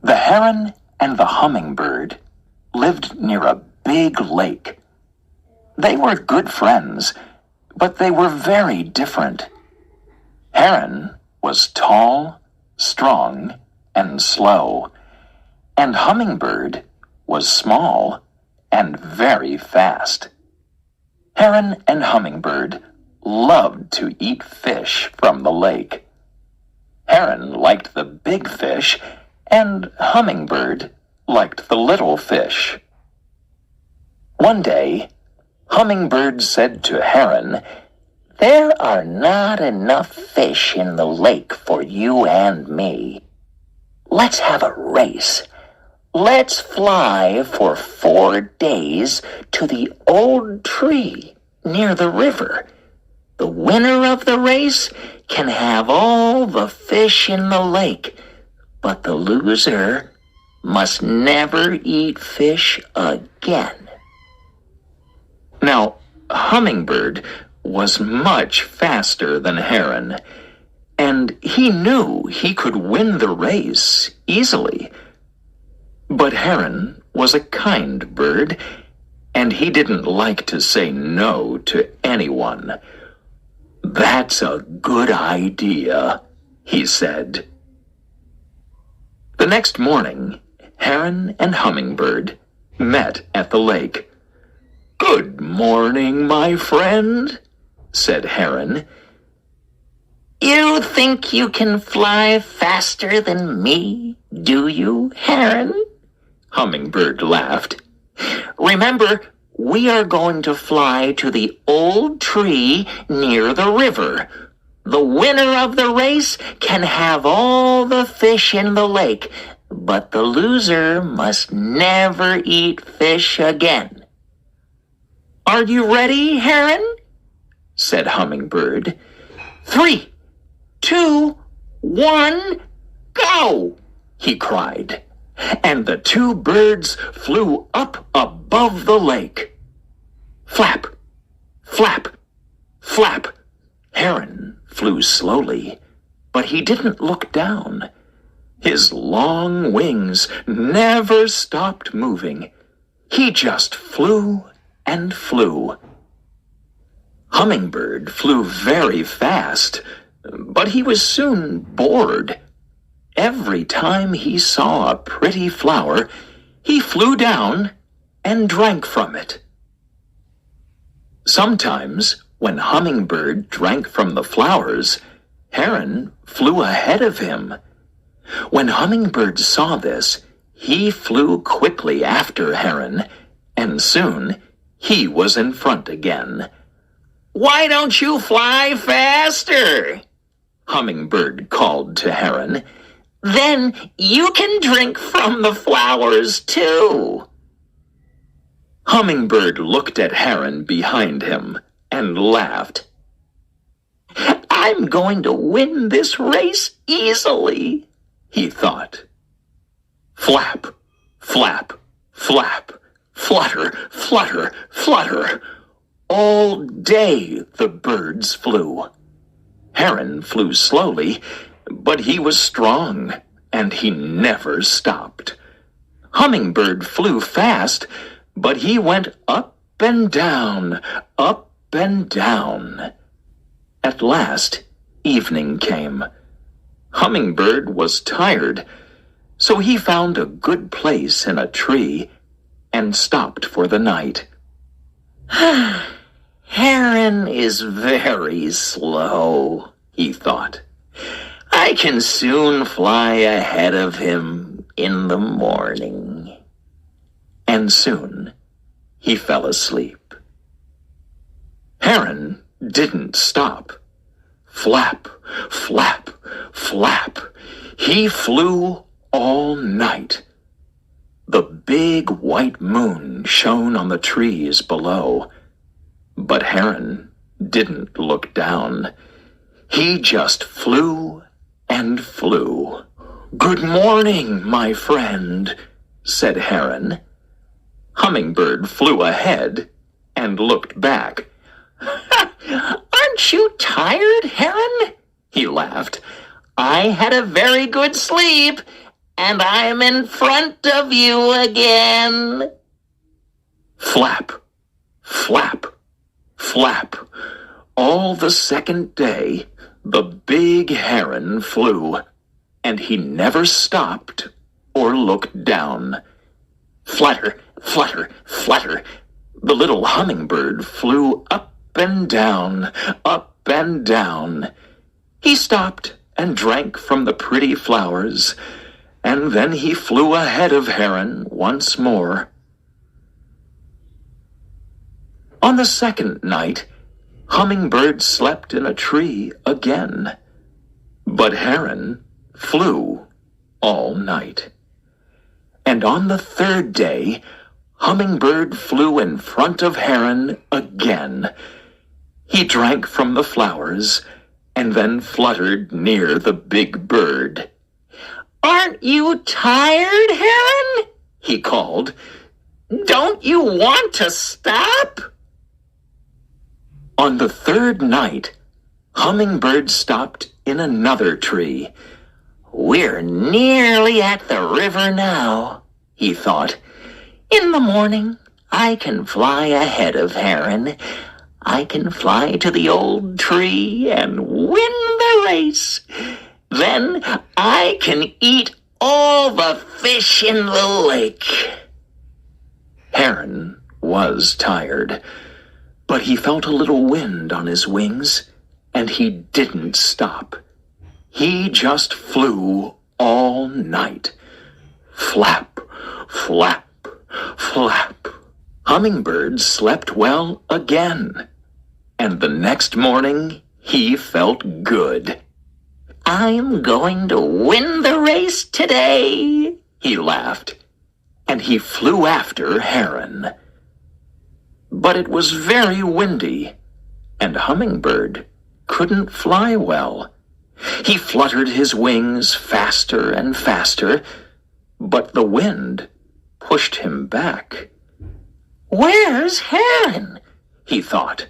The heron and the hummingbird lived near a big lake. They were good friends, but they were very different. Heron was tall, strong, and slow, and hummingbird was small and very fast. Heron and hummingbird loved to eat fish from the lake. Heron liked the big fish, and hummingbird liked the little fish. One day, Hummingbird said to Heron, "There are not enough fish in the lake for you and me. Let's have a race. Let's fly for 4 days to the old tree near the river. The winner of the race can have all the fish in the lake, but the loser must never eat fish again." Now, Hummingbird was much faster than Heron, and he knew he could win the race easily. But Heron was a kind bird, and he didn't like to say no to anyone. "That's a good idea," he said. The next morning, Heron and Hummingbird met at the lake. "Good morning, my friend," said Heron. "You think you can fly faster than me, do you, Heron?" Hummingbird laughed. "Remember, we are going to fly to the old tree near the river. The winner of the race can have all the fish in the lake, but the loser must never eat fish again." "Are you ready, Heron?" said Hummingbird. 3, 2, 1, go! he cried, and the two birds flew up above the lake. Flap, flap, flap. Heron flew slowly, but he didn't look down. His long wings never stopped moving. He just flew and flew. Hummingbird flew very fast, but he was soon bored. Every time he saw a pretty flower, he flew down and drank from it. Sometimes, when Hummingbird drank from the flowers, Heron flew ahead of him. When Hummingbird saw this, he flew quickly after Heron, and soon he was in front again. "Why don't you fly faster?" Hummingbird called to Heron. "Then you can drink from the flowers too." Hummingbird looked at Heron behind him and laughed. "I'm going to win this race easily," he thought. Flap, flap, flap, flutter, flutter, flutter. All day the birds flew. Heron flew slowly, but he was strong, and he never stopped. Hummingbird flew fast, but he went up and down, up and down. At last, evening came. Hummingbird was tired, so he found a good place in a tree and stopped for the night. "Heron is very slow," he thought. "I can soon fly ahead of him in the morning." And soon he fell asleep. Heron didn't stop. Flap, flap, flap. He flew all night. The big white moon shone on the trees below, but Heron didn't look down. He just flew and flew. "Good morning, my friend," said Heron. Hummingbird flew ahead and looked back. "Aren't you tired, Heron?" he laughed. "I had a very good sleep, and I'm in front of you again. Flap, flap, flap. All the second day, the big heron flew, and he never stopped or looked down. Flutter, flutter, flutter. The little hummingbird flew up and down, up and down. He stopped and drank from the pretty flowers, and then he flew ahead of Heron once more. On the second night, Hummingbird slept in a tree again, but Heron flew all night. And on the third day, Hummingbird flew in front of Heron again. He drank from the flowers and then fluttered near the big bird. "Aren't you tired, Heron?" he called. "Don't you want to stop?" On the third night, Hummingbird stopped in another tree. "We're nearly at the river now," he thought. "In the morning, I can fly ahead of Heron. I can fly to the old tree and win the race. Then I can eat all the fish in the lake." Heron was tired, but he felt a little wind on his wings, and he didn't stop. He just flew all night. Flap, flap, flap. Hummingbird slept well again, and the next morning he felt good. "I'm going to win the race today," he laughed, and he flew after Heron. But it was very windy, and Hummingbird couldn't fly well. He fluttered his wings faster and faster, but the wind pushed him back. "Where's Heron?" he thought.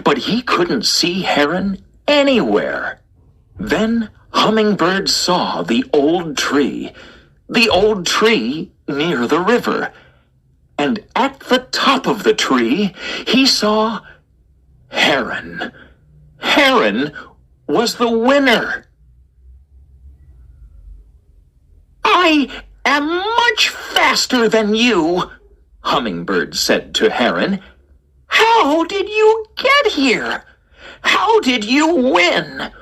But he couldn't see Heron anywhere. Then Hummingbird saw the old tree near the river. And at the top of the tree, he saw Heron. Heron was the winner. "I am much faster than you," Hummingbird said to Heron. "How did you get here? How did you win?"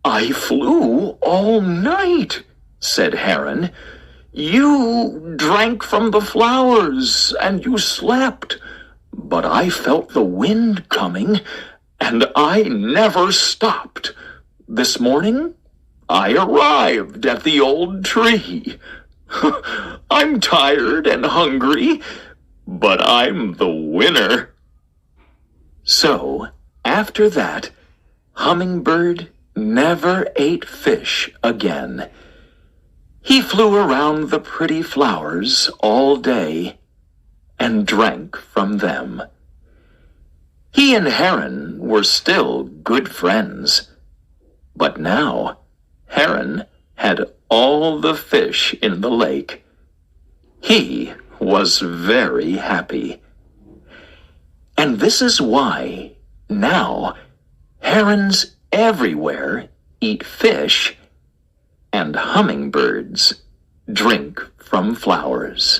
"I flew all night," said Heron. "You drank from the flowers and you slept, but I felt the wind coming and I never stopped. This morning I arrived at the old tree. I'm tired and hungry, but I'm the winner." So, after that, Hummingbird never ate fish again. He flew around the pretty flowers all day and drank from them. He and Heron were still good friends, but now Heron had all the fish in the lake. He was very happy. And this is why now herons everywhere eat fish and hummingbirds drink from flowers.